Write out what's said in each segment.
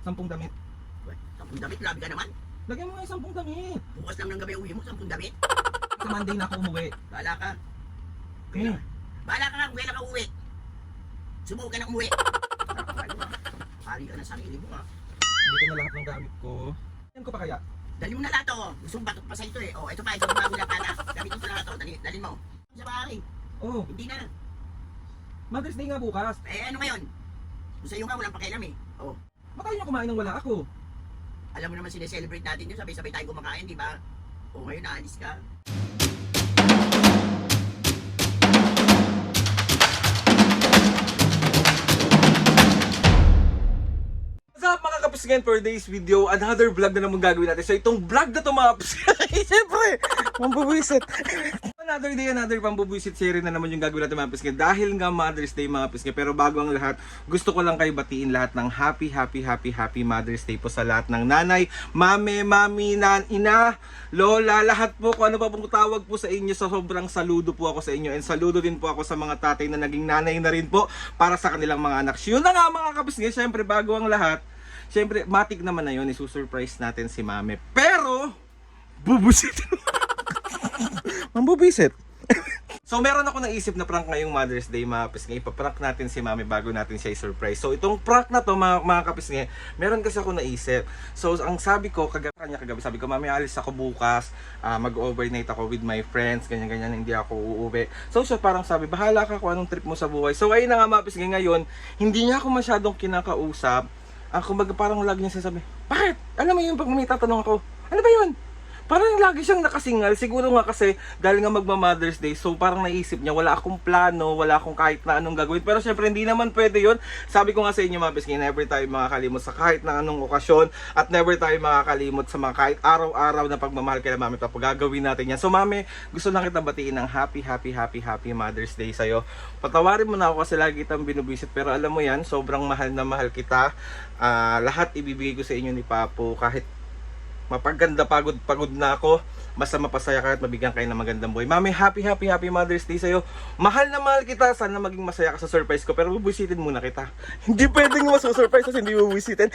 10 damit. Uy, 10 damit, grabe ka naman. Lagyan mo nga yung 10 damit. Bukas lang ng gabi uwi mo, 10 damit. Sa Monday na ako umuwi. Bahala ka. Hmm. Bahala ka nga kung kailan ka uwi. Sumuko ka na umuwi. Hari ka na sarili mo ha. Dito na lahat ng gamit ko. Yan ko pa kaya? Dali mo na lahat o. Gusto mong batot pa sa ito eh. O, ito pa, ito bago na pala. Gamitin ko lahat o. Dalin mo. Sa bahay. Oh, Hindi na. Mother's Day nga bukas. Eh, ano ngayon? Kung sa'yo nga, walang pakialam eh. O, Baka nyo kumain nang wala ako. alam mo naman sineselebrate natin yun. Sabay-sabay tayo kumakain, di ba? O, ngayon naalis ka. What's up mga kapisngain, for today's video, another vlog na naman gagawin natin. So itong vlog na to mga kapisngain, siyempre, mambubuisit. Another day, another pambubuisit series na naman yung gagawin natin mga kapisngain. Dahil nga Mother's Day mga kapisngain. Pero bago ang lahat, gusto ko lang kayo batiin lahat ng happy Mother's Day po sa lahat ng nanay, mami, ina, lola, lahat po kung ano pa pong tawag po sa inyo. So sobrang saludo po ako sa inyo. And saludo din po ako sa mga tatay na naging nanay na rin po para sa kanilang mga anak. Yun na nga mga kapisngain, siyempre bago ang lahat, siyempre, matik naman na yun, isusurprise natin si mami. Pero, bubusit. Mambubisit. So, meron ako naisip na prank ngayong Mother's Day, mga kapisngay. Ipaprank natin si mami bago natin siya i-surprise. So, itong prank na to, mga kapisngay, meron kasi ako naisip. So, ang sabi ko, kagabi, sabi ko, mami, alis ako bukas. Mag-overnight ako with my friends. Ganyan, hindi ako uuwi. So, siya parang sabi, bahala ka kung anong trip mo sa buhay. So, ayun na nga, mga kapisngay, ngayon, hindi niya ako masyadong kinakausap. Kumbaga parang lagi niya sinasabi, bakit? Alam mo yun, pag may tatanong ako, ano ba yun? Parang lagi siyang nakasingal. Siguro nga kasi dahil nga magma-Mother's Day, so parang naisip niya, wala akong plano, wala akong kahit na anong gagawin. Pero syempre hindi naman pwede yun. Sabi ko nga sa inyo mga pisngi, never tayo makakalimot sa kahit na anong okasyon. At never tayo makakalimot sa mga kahit araw-araw na pagmamahal kay mami. Tapos gagawin natin yan. So mami, gusto lang kita batiin ng happy Mother's Day sa'yo. Patawarin mo na ako kasi lagi kitang binubisit. Pero alam mo yan, sobrang mahal na mahal kita. Lahat ibibigay ko sa inyo ni Papo. Kahit mapaganda, pagod na ako, basta mapasaya ka at mabigyan kayo ng magandang buhay. Mami, happy Mother's Day sa'yo. Mahal na mahal kita. Sana maging masaya ka sa surprise ko. Pero bubuisitin muna kita. Hindi pwedeng masusurprise kasi hindi bubuisitin.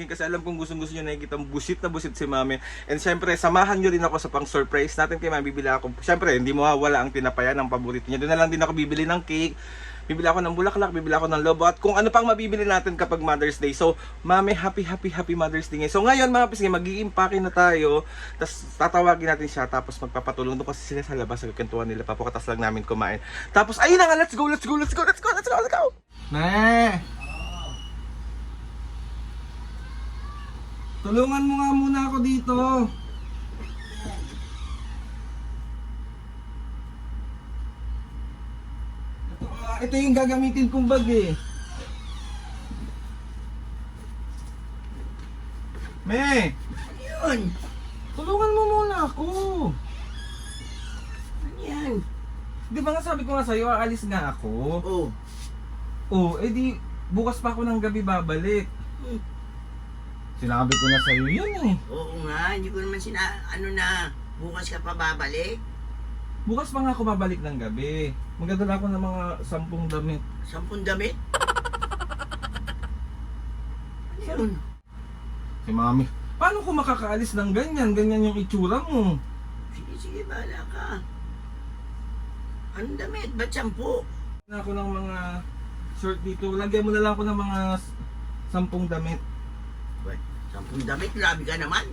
Kasi alam kong gusto nyo nakikita busit na busit si mami. And syempre, samahan nyo rin ako sa pang surprise natin kay mami. Bibili ako. Syempre, hindi mo wala ang tinapaya ng paborito niya. Doon na lang din ako bibili ng cake. Bibili ako ng bulaklak, bibili ako ng lobo at kung ano pang mabibili natin kapag Mother's Day. So, mami, happy Mother's Day. So, ngayon mga pisngi, mag-i-impake na tayo. Tapos, tatawagin natin siya. Tapos, magpapatulong doon kasi sila sa labas. Nagkantuan nila. Papukatas lang namin kumain. Tapos, ayun na nga, let's go. Ne! Tulungan mo nga muna ako dito. Ito yung gagamitin kong bag eh. Me! Ano yun? Tulungan mo muna ako. Ano yan? Di ba nga sabi ko nga sa'yo, aalis nga ako. Oh. Oh, edi bukas pa ako ng gabi babalik. Sinabi ko na sa'yo yun eh. Oo nga, hindi ko naman ano na, bukas ka pa babalik. Bukas pa nga ako babalik ng gabi. Magdadala ako ng mga 10 damit. 10 damit? Ano yun? Si mami, paano ko makakaalis ng ganyan? Ganyan yung itsura mo. Sige, bahala ka. Anong damit? Ba't 10? Na ako ng mga short dito. Lagyan mo na lang ako ng mga 10 damit. Ba't 10 damit? Grabe ka naman.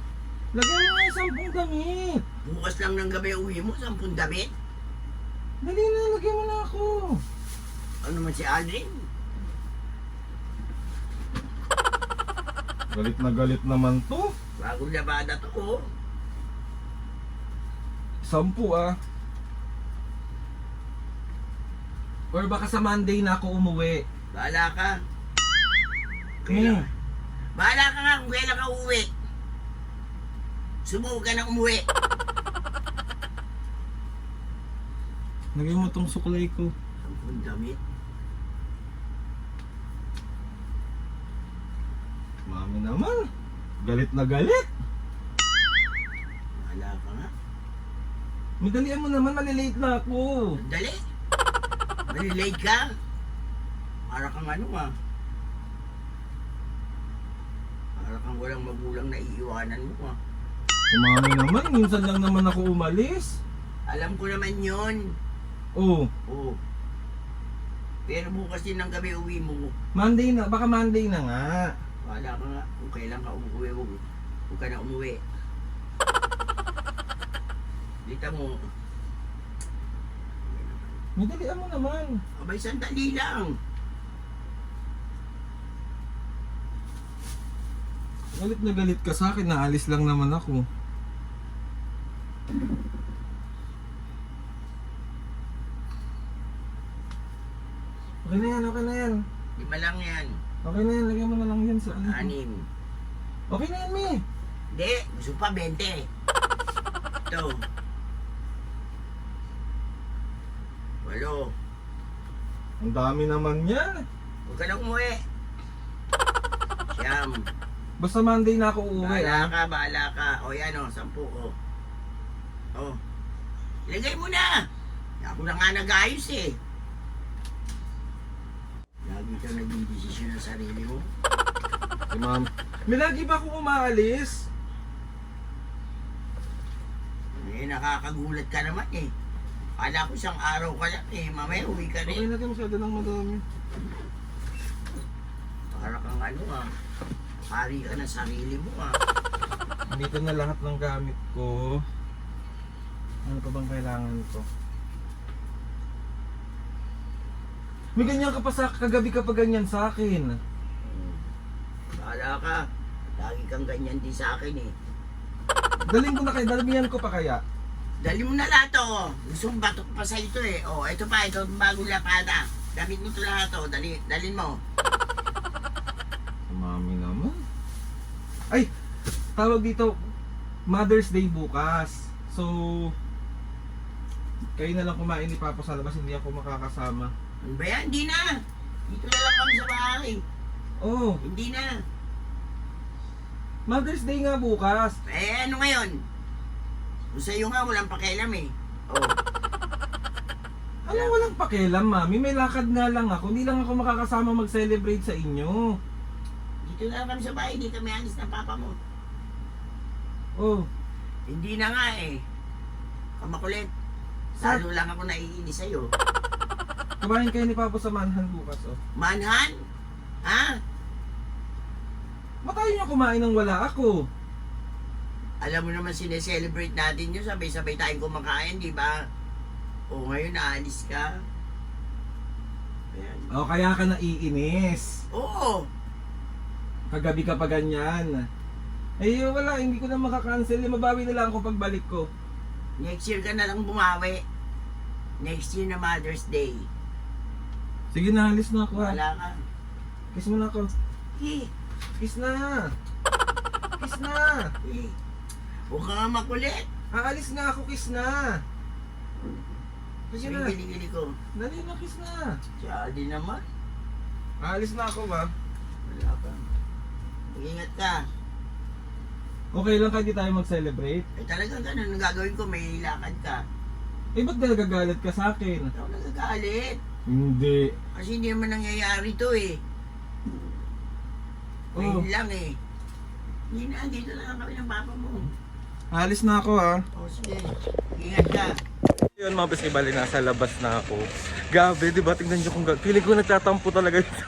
Lagyan mo nga yung 10 damit. Bukas lang ng gabi uwi mo, 10 damit? Dali na, lagyan mo na ako. Ano man si Aldrin? Galit naman to. Bagong labada to ko. 10 ah. Or baka sa Monday na ako umuwi. Bahala ka. Hmm. Bahala ka nga kung kailan ka uuwi. Sumuko ka na umuwi. Lagyan mo tong suklay ko. 10 damit? Mami naman. Galit na galit. Bahala ka nga. Madalian mo naman, malilate na ako. Dali. Malilate ka. Para kang ano ah. kang walang magulang na iiwanan mo ha. Si mami naman, minsan lang naman ako umalis. Alam ko naman yun. Oh, Oo. Pero bukas din ng gabi uwi mo. Monday na, baka Monday na nga. Wala ka nga. Kung kailan ka umuwi, huwag ka na umuwi. Dita mo. Madalian mo naman. Abay, sandali lang. Galit na galit ka sa akin, naalis lang naman ako. Okay na yan, okay na yan. 5 lang yan. Okay na yan, lagyan mo na lang yan sa ano. 6. Okay na yan, Mi. Hindi, gusto pa 20. Ito. 8. Ang dami naman yan. Huwag ka na umuwi. 9. Basta Monday na ako uuwi, Bahala ka. O yan o, 10 o. O. Ilagay mo na. Ako na nga nag-ayos eh. Lagi ka nagdidesisyon ng sarili mo. Si ma'am. May lagi ba akong umaalis? Eh, nakakagulat ka naman eh. Kala ko isang araw ka lang eh. Mamaya uwi ka Okay rin. na din masyado ng madami. Para kang ano ah. Hari ka ng sarili mo ah. Dito na lahat ng gamit ko. Ano pa bang kailangan ko? May ganyan ka pa sa kagabi ka pa ganyan sa akin. Bahala ka. Lagi kang ganyan din sa akin eh. Daling ko na kaya, dalamihan ko pa kaya. Dali mo na lahat oh. Gusto mong batok pa sa ito eh. Oh, ito pa, ito bagong lapata. Damit mo ito lahat oh. Dalin mo. Mami naman. Ay, tawag dito, Mother's Day bukas. So, kayo na lang kumain ni Papa sa labas, hindi ako makakasama. Ano ba yan? Hindi na. Dito na lang kami sa bahay. Oh, Hindi na. Mother's Day nga bukas. Eh, ano ngayon? Kung sa'yo nga, walang pakialam eh. Oh. Ano walang pakialam, Mami? May lakad nga lang ako. Hindi lang ako makakasama mag-celebrate sa inyo. Dito na lang kami sa bahay. Hindi kami alis ng papa mo. Oh, Hindi na nga eh. Kamakulit. Lalo lang ako naiinis sa'yo. kumain kayo ni Papa sa manhan bukas, oh. Manhan? Ha? Matayo niyo kumain nang wala ako. Alam mo naman sineselebrate natin yun. Sabay-sabay tayong kumakain, di ba? O ngayon naalis ka. Ayan. Oh, kaya ka naiinis. Oo. Kagabi ka pa ganyan. Eh, wala, hindi ko na makakancel. Mabawi na lang ako pagbalik ko. Next year ka na lang bumawi. Next year na Mother's Day. Sige na, alis na ako, ha. Wala ka. Kiss mo na ako. Eh, Kiss na. Kiss na. eh. Huwag ka nga makulit. Aalis na ako, kiss na. Sige Sige na. gili-gili ko. Dali na, kiss na. Siya din naman. Aalis na ako, ba? Wala ka. Mag-ingat ka. Okay lang kahit di tayo mag-celebrate. Eh talagang ganun ang gagawin ko. May lakad ka. Eh, ba't nagagalit ka sa akin? Ako nagagalit. Hindi. Kasi hindi naman nangyayari to eh. Ngayon lang eh. Hindi na, dito na lang kami ng papa mo. Aalis na ako, ha. O sige, ingat ka. Yun mga bes, bali nasa labas na ako. Gabi, di ba? Tingnan nyo kung feeling ko nagtatampo talaga ito.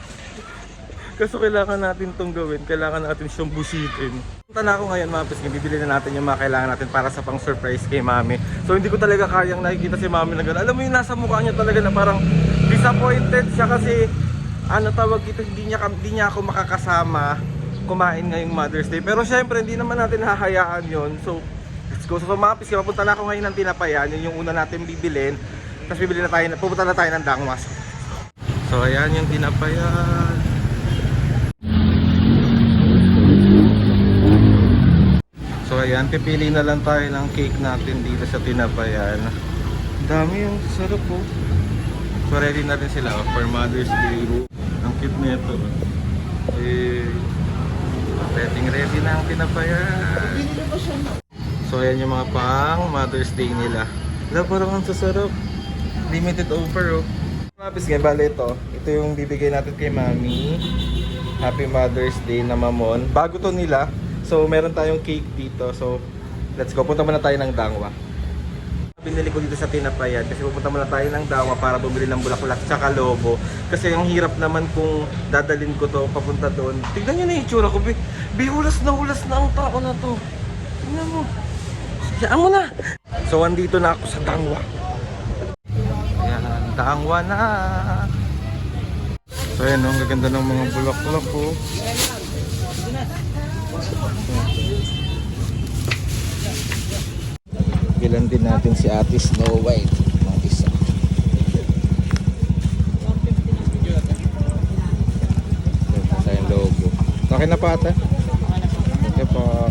Kaso kailangan natin itong gawin. Kailangan natin siyang busitin. Punta na ako ngayon mga bes, bibili na natin yung mga kailangan natin para sa pang surprise kay mami. So hindi ko talaga kayang nakikita si mami na gano'n. Alam mo yung nasa mukha niya talaga na parang disappointed siya kasi ano tawag dito, hindi niya ako makakasama kumain ngayong Mother's Day. Pero syempre, hindi naman natin hahayaan yon. So, let's go. So, mga piski, papunta na ako ngayon ng Tinapayan. Yun yung una natin bibilin. Tapos bibili na tayo, pupunta na tayo ng Dangwas. So, ayan yung Tinapayan. So, ayan, pipili na lang tayo ng cake natin dito sa Tinapayan. Ang dami yung sarap po. So, ready na rin sila for Mother's Day. Ang cute nito. Eh, ready na ang Tinapayan. So ayan yung mga pang Mother's Day nila. Wala, parang ang sasarap. Limited offer, oh. Mga pisgay, bale ito. Ito yung bibigay natin kay mami. Happy Mother's Day na mamon. Bago to nila. So meron tayong cake dito. So let's go. Punta muna tayo ng Dangwa. Binili ko dito sa Tinapayan kasi pupunta muna tayo ng Dangwa para bumili ng bulaklak tsaka lobo. Kasi ang hirap naman kung dadalhin ko to papunta doon. Tignan nyo na yung itsura ko. Ulas na ang tao na to. Tignan mo. Siyaan mo na. So andito na ako sa Dangwa. Ayan, Dangwa na. So ayan, ang gaganda ng mga bulaklak ko. Bilan din natin si Ate Snow White. Mga isa. Ito tayong logo. Okay na pa ate? Okay po.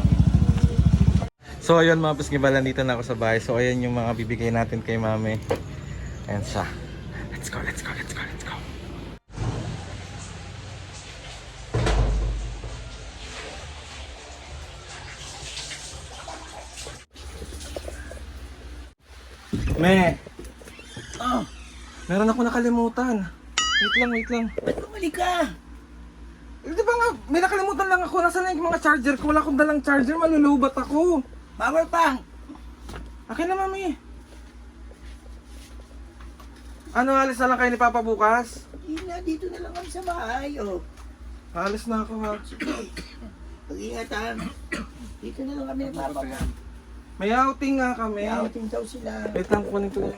So ayun mga pisngibalan, dito na ako sa bahay. So ayan yung mga bibigay natin kay mami. Ayan siya. Let's go, let's go, let's go, let's go. Me, Oh, meron ako nakalimutan. Wait lang. ba't bumalik ka? Di ba nga, may nakalimutan lang ako. Nasaan na yung mga charger ko? Wala akong dalang charger, malulubat ako. Power bank. Akin na mami. Ano, alis na lang kayo ni Papa bukas? Hindi na, dito na lang kami sa bahay. Oh. Alis na ako ha. Pag-ingat ha. Dito na lang kami nagpapaka. May outing nga kami. May outing daw sila. Wait lang, kukunin ko.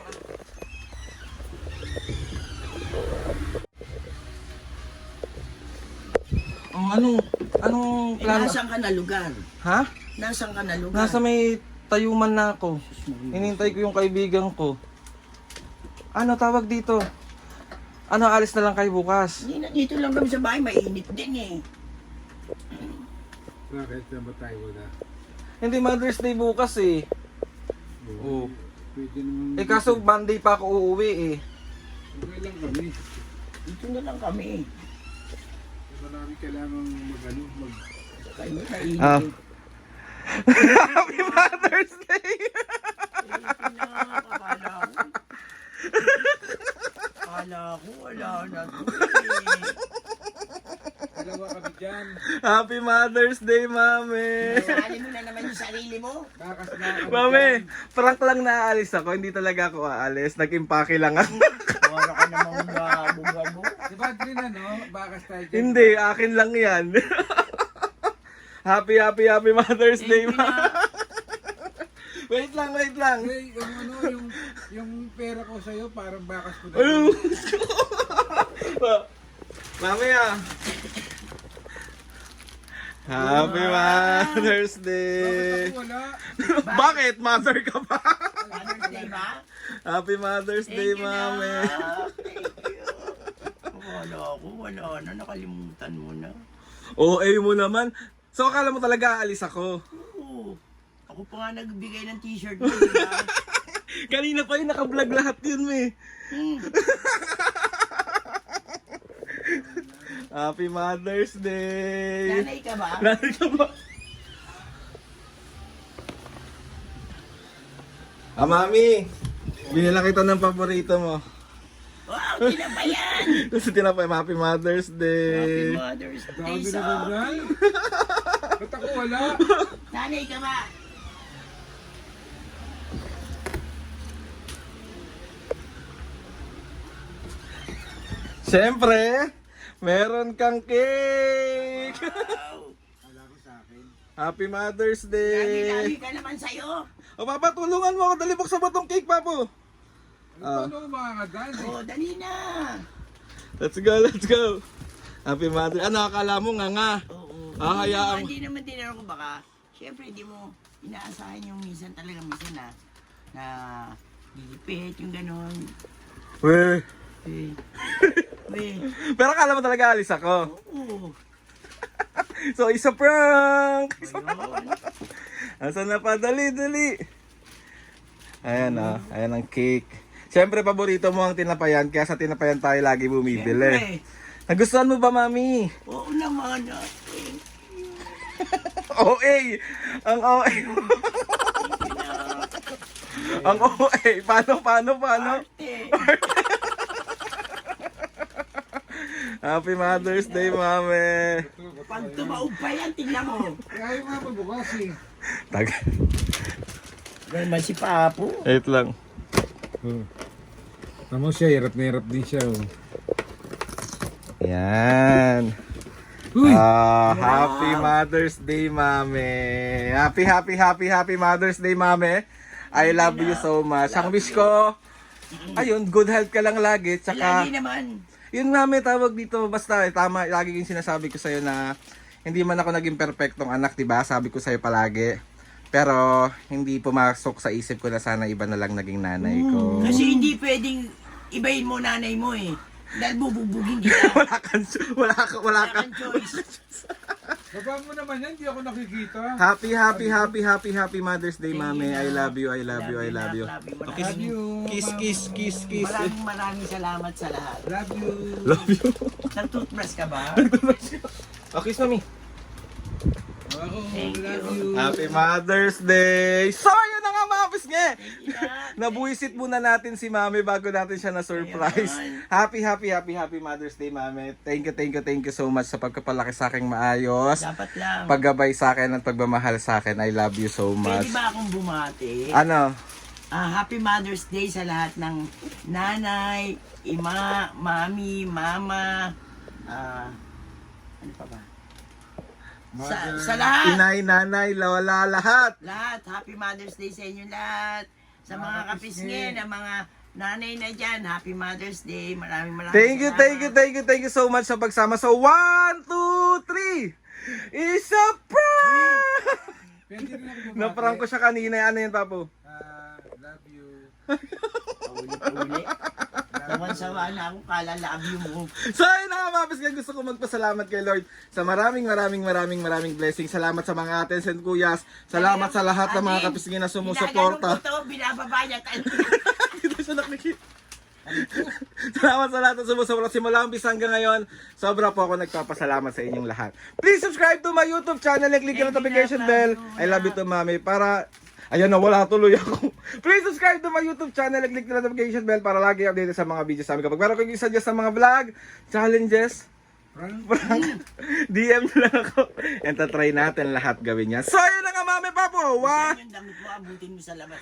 Oh, anong Eh, plano? nasaan ka na lugar? Ha? Nasaan ka na lugar? Nasa may tayuman na ako. Hinintay ko yung kaibigan ko. Ano tawag dito? Ano, alis na lang kayo bukas? Hindi na, dito lang kami sa bahay. Mainit din eh. Bakit na ba tayo wala? Hindi, Mother's Day bukas eh. Oo. Pwede naman. Eh kaso Monday pa ako uuwi eh. Okay lang kami. Dito na lang kami. Marami kailangan mag. Kayo mainit. Ah. Happy Mother's Day! Akala ko wala na to Dalawa kami dyan. Happy Mother's Day, Mami! Sali mo na naman yung sarili mo. Bakas na kami Mami, dyan. prank lang na aalis ako. Hindi talaga ako aalis. Nag-impake lang ako. Wala ka namang bubuhan mo. Di ba din ano? Bakas tayo dyan. Hindi, akin lang yan. Happy Mother's Day, Thank you Ma. na. Wait lang. Hey, yung pera ko sa'yo parang bakas ko Ano? na. Mami ah. Happy Mother's Day. Bakit ako wala? Bakit? Mother ka ba? Mother's Day ba? Happy Mother's Day, Thank you Mami. na. Thank you. Wala na. Nakalimutan mo na. OA mo naman. So akala mo talaga aalis ako? Oo. Ako pa nga nagbigay ng t-shirt mo, diba? Kanina pa yung naka-vlog lahat yun, me. Happy Mother's Day. Nanay ka ba? Nanay ka ba? Ah, Mami. Binila kita ng paborito mo. Wow, tinabayan! Kasi tinapay, Happy Mother's Happy Day. Mother's Day, Dami na ba son. dyan? Ba't ako wala? Nanay ka ba? Siyempre, meron kang cake. Wow! Wala ko sa akin. Happy Mother's Dami-dami Day. ka naman sa'yo. O Papa, tulungan mo ako. Dali, buksan mo tong cake, Papo. Ano makakadan? Oh, dali na. Let's go. Happy Mother. Ano, akala mo nga. Oo. Hayaan mo. Hindi naman din ako baka. Siyempre, hindi mo inaasahan yung minsan na lilipit, yung ganon. Weh. Eh. Weh. Pero akala mo talaga alis ako. Oo. So, isa prank. Ayun. Asan na pa? Dali. Ayan ayan ang cake. Siyempre, paborito mo ang tinapayan, kaya sa tinapayan tayo lagi bumibili. Siyempre. Nagustuhan mo ba, Mami? Oo naman. OA! Ang OA! Ang OA! Paano? Arte. Happy Mother's Day, Mami. Pag tumaog pa yan, tingnan mo. Kaya yung nga magbukas eh. Tag. Ganun si Papo. Wait lang. Tama siya, hirap na hirap din siya. Oh. Yan. Uy! Happy Mother's Day, Mami. Happy Mother's Day, Mami. I love you so much. Ang wish ko, ayun, good health ka lang lagi. Tsaka, Lagi naman. yun Mami, tawag dito, basta, tama, lagi yung sinasabi ko sa'yo na hindi man ako naging perfectong anak, diba? Sabi ko sa'yo palagi. Pero, hindi pumasok sa isip ko na sana iba na lang naging nanay ko. Kasi hindi pwedeng ibahin mo nanay mo eh. Dahil bububugin kita. wala ka. kang choice. Baba mo naman yan, hindi ako nakikita. Happy Mother's Day, Mami. I love you. Love you. Love you. Kiss. Maraming salamat sa lahat. Love you. Love you. Nag-toothbrush ka ba? Kiss, Mami. Ako, Thank love you. you. Happy Mother's Day! So, yun na nga mga pisnge! Nabuisit muna natin si Mami bago natin siya na-surprise. Happy Mother's Day, Mami. Thank you so much sa pagkapalaki sa aking maayos. Dapat lang. Paggabay sa akin at pagmamahal sa akin. I love you so much. Pwede ba akong bumati? Ano? Happy Mother's Day sa lahat ng nanay, ima, mami, mama, ano pa ba? Sa lahat. Inay, nanay, lola, lahat. Lahat. Happy Mother's Day sa inyo lahat. Sa mga kapisngi, na mga nanay na dyan, Happy Mother's Day. Maraming Thank salamat. you so much sa pagsama. So, 1, 2, 3! Isa prank! Pwede rin ako bumati. Na-prank ko siya kanina. Ano yan, Papo? Love you. Paulit-ulit. Sawan-sawa na ako, kalalab mo. So ayun na nga mga pisnge, gusto ko magpasalamat kay Lord sa maraming blessings. Salamat sa mga ates and kuyas. Salamat sa lahat ng mga kapisnge na sumusuporta. Ginaganon ko to, binababaya tayo. Dito siya nakikita. Salamat sa lahat ng sumusuporta. Simula umpisa hanggang ngayon, sobra po ako nagpapasalamat sa inyong lahat. Please subscribe to my YouTube channel and click the notification bell. I love you to, Mami. Para ayan na, wala tuloy ako. Please subscribe to my YouTube channel and click the notification bell para lagi updated sa mga videos namin. Kapag meron kayong suggest sa mga vlog, challenges, prank, DM nyo lang ako. And try natin lahat gawin yan. So, ayun na nga, Mami Papo. Yung damit mo, abutin mo sa labas.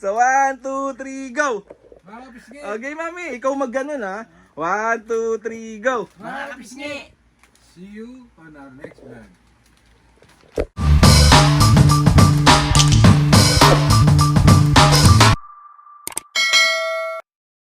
So, 1, 2, 3, go! Mga kapisngi. Okay, Mami, ikaw mag-ganon ha. 1, 2, 3, go! Mga kapisngi. See you on our next vlog.